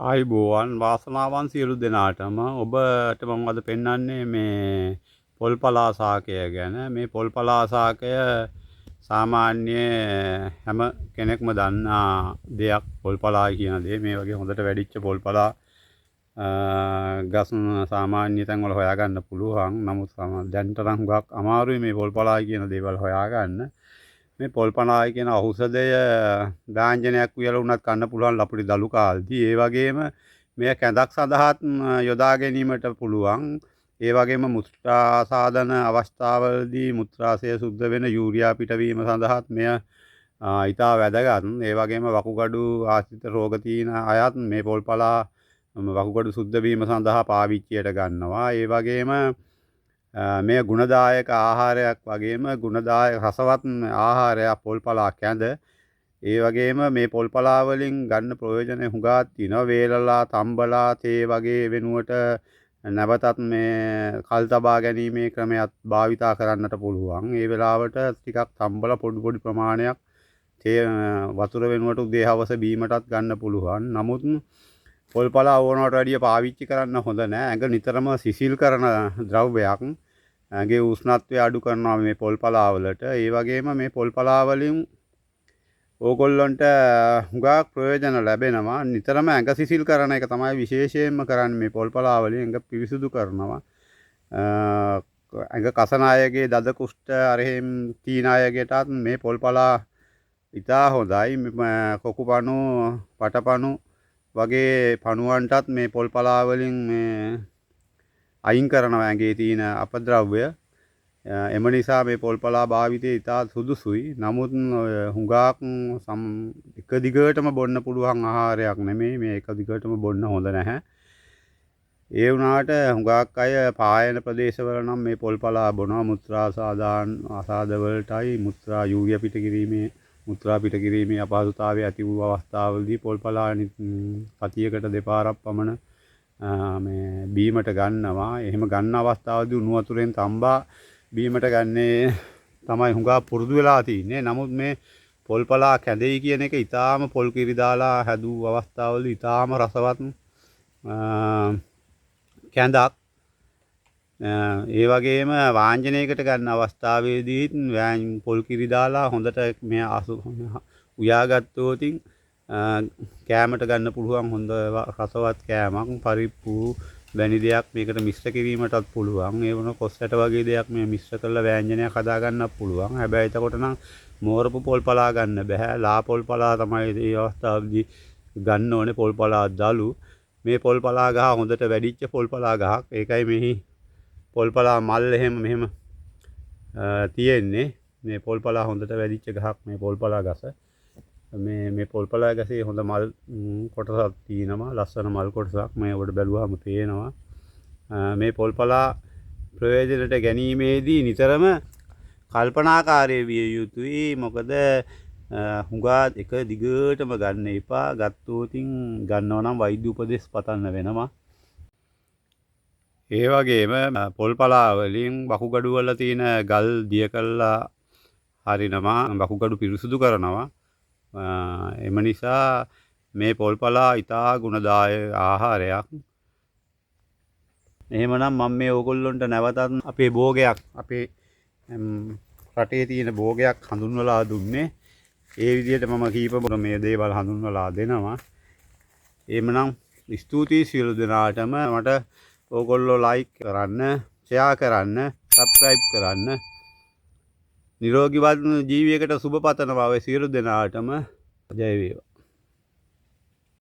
ආයුබෝවන් වාසනාවන් සියලු දෙනාටම ඔබට මම අද පෙන්වන්නේ මේ පොල්පලා ශාකය ගැන. මේ පොල්පලා ශාකය සාමාන්‍ය හැම කෙනෙක්ම දන්නා දෙයක්. පොල්පලා කියන දේ මේ වගේ හොඳට වැඩිච්ච පොල්පලා ගස් සාමාන්‍ය තැන්වල හොයාගන්න පුළුවන්. නමුත් දැන් තරම් හුඟක් අමාරුයි මේ පොල්පලා කියන දේවල් හොයාගන්න. මේ පොල්පලායි කියන ඖෂධය ව්‍යංජනයක් වියලා උනත් කන්න පුළුවන් ලපුඩි දලු කාල්දී. ඒ වගේම මේ කැඳක් සඳහාත් යොදා ගැනීමට පුළුවන්. ඒ වගේම මුත්‍රා සාධන අවස්ථාවලදී මුත්‍රාශය සුද්ධ වෙන යූරියා පිටවීම සඳහාත් මෙය ඉතා වැදගත්. ඒ වගේම වකුගඩු ආශ්‍රිත රෝග තියෙන අයත් මේ පොල්පලා වකුගඩු සුද්ධ වීම සඳහා පාවිච්චියට ගන්නවා. ඒ වගේම මේ ගුණදායක ආහාරයක් වගේම ගුණදායක රසවත් ආහාරයක් පොල්පලා කැඳ. ඒ වගේම මේ පොල්පලා වලින් ගන්න ප්‍රයෝජන හුඟක් තියෙනවා. වේලලා, තම්බලා, තේ වගේ වෙනුවට නැවතත් මේ කල් තබා ගැනීමේ ක්‍රමයක් භාවිතා කරන්නට පුළුවන්. ඒ වෙලාවට ටිකක් තම්බලා පොඩි ප්‍රමාණයක් තේ වතුර වෙනුවට උදේ හවස බීමටත් ගන්න පුළුවන්. නමුත් පොල්පලා ඕනවට වැඩිය පාවිච්චි කරන්න හොඳ නෑ. ඇඟ නිතරම සිසිල් කරන ද්‍රව්‍යයක්. ඇඟේ උෂ්ණත්වය අඩු කරනවා මේ පොල්පලා වලට. ඒ වගේම මේ පොල්පලා වලින් ඕගොල්ලන්ට හුඟක් ප්‍රයෝජන ලැබෙනවා. නිතරම ඇඟ සිසිල් කරන එක තමයි විශේෂයෙන්ම කරන්නේ මේ පොල්පලා වලින්. ඇඟ පිරිසුදු කරනවා. ඇඟ කසන අයගේ දද කුෂ්ඨ අරහෙම් තීන අයගේටත් මේ පොල්පලා ඉතා හොඳයි. කොකුපණු, පටපණු වගේ පණුවන්ටත් මේ පොල්පලා වලින් මේ අයින් කරනවා ඇඟේ තියෙන අපද්‍රව්‍ය. එම නිසා මේ පොල්පලා භාවිතය ඉතා සුදුසුයි. නමුත් හුඟක් එක දිගටම බොන්න පුළුවන් ආහාරයක් නෙමෙයි. මේ එක දිගටම බොන්න හොඳ නැහැ. ඒ වුණාට හුඟක් අය පායන ප්‍රදේශවල නම් මේ පොල්පලා බොනවා. මුත්‍රා ආසාදවලටයි මුත්‍රා යූරියා පිට කිරීමේ මුත්‍රා පිට කිරීමේ අපහසුතාවය ඇති වූ අවස්ථාවලදී පොල්පලා සතියකට දෙපාරක් පමණ මේ බීමට ගන්නවා. එහෙම ගන්න අවස්ථාවදී උණු වතුරෙන් තම්බා බීමට ගන්නේ තමයි හුඟා පුරුදු වෙලා තින්නේ. නමුත් මේ පොල්පලා කැඳෙයි කියන එක ඊටාම පොල් කිරි දාලා හැදූ අවස්ථාවලදී ඊටාම රසවත් කැඳක්. ඒ වගේම වාංජනයකට ගන්න අවස්ථාවේදීත් පොල් කිරි දාලා හොඳට මේ උයාගත්තොතින් කෑමට ගන්න පුළුවන් හොඳ රසවත් කෑමක්. පරිප්පු වැනි දෙයක් මේකට මිශ්‍ර කිරීමටත් පුළුවන්. ඒ වුණ කොස්සට වගේ දෙයක් මේ මිශ්‍ර කරලා ව්‍යංජනයක් හදා ගන්නත් පුළුවන්. හැබැයි එතකොට නම් මෝරපු පොල්පලා ගන්න බෑ. ලා පොල්පලා තමයි මේ අවස්ථාවේදී ගන්න ඕනේ. පොල්පලා දලු. මේ පොල්පලා ගහ හොඳට වැඩිච්ච පොල්පලා ගහක්. ඒකයි මෙහි පොල්පලා මල් මෙහෙම තියෙන්නේ. මේ පොල්පලා හොඳට වැඩිච්ච ගහක් මේ පොල්පලා ගස. මේ පොල්පලා ගසේ හොඳ මල් කොටසක් තියෙනවා. ලස්සන මල් කොටසක් මේ ඔබට බැලුවාම පේනවා. මේ පොල්පලා ප්‍රයෝජනට ගැනීමේදී නිතරම කල්පනාකාරී විය යුතුයි. මොකද හුඟා එක දිගටම ගන්න එපා. ගත්තොතින් ගන්නවා නම් වෛද්‍ය උපදෙස් පතන්න වෙනවා. ඒ වගේම පොල්පලා වලින් වකුගඩු වල තියෙන ගල් දිය කළා හරිනවා. වකුගඩු පිරිසුදු කරනවා. එම නිසා මේ පොල්පලා ඉතා ගුණදායක ආහාරයක්. එහෙමනම් මම මේ ඕගොල්ලොන්ට නැවතත් අපේ භෝගයක් අපේ රටේ තියෙන භෝගයක් හඳුන්වලා දුන්නේ. ඒ විදිහට මම කීප මේ දේවල් හඳුන්වලා දෙනවා. එහෙමනම් ස්තුතියි සියලු දෙනාටම. මට ඕගොල්ලෝ ලයික් කරන්න, ෂෙයා කරන්න, සබ්ස්ක්‍රයිබ් කරන්න. නිරෝගීවත් ජීවිතයකට සුබ පතනවා ඔය සියලු දෙනාටම. ජය වේවා.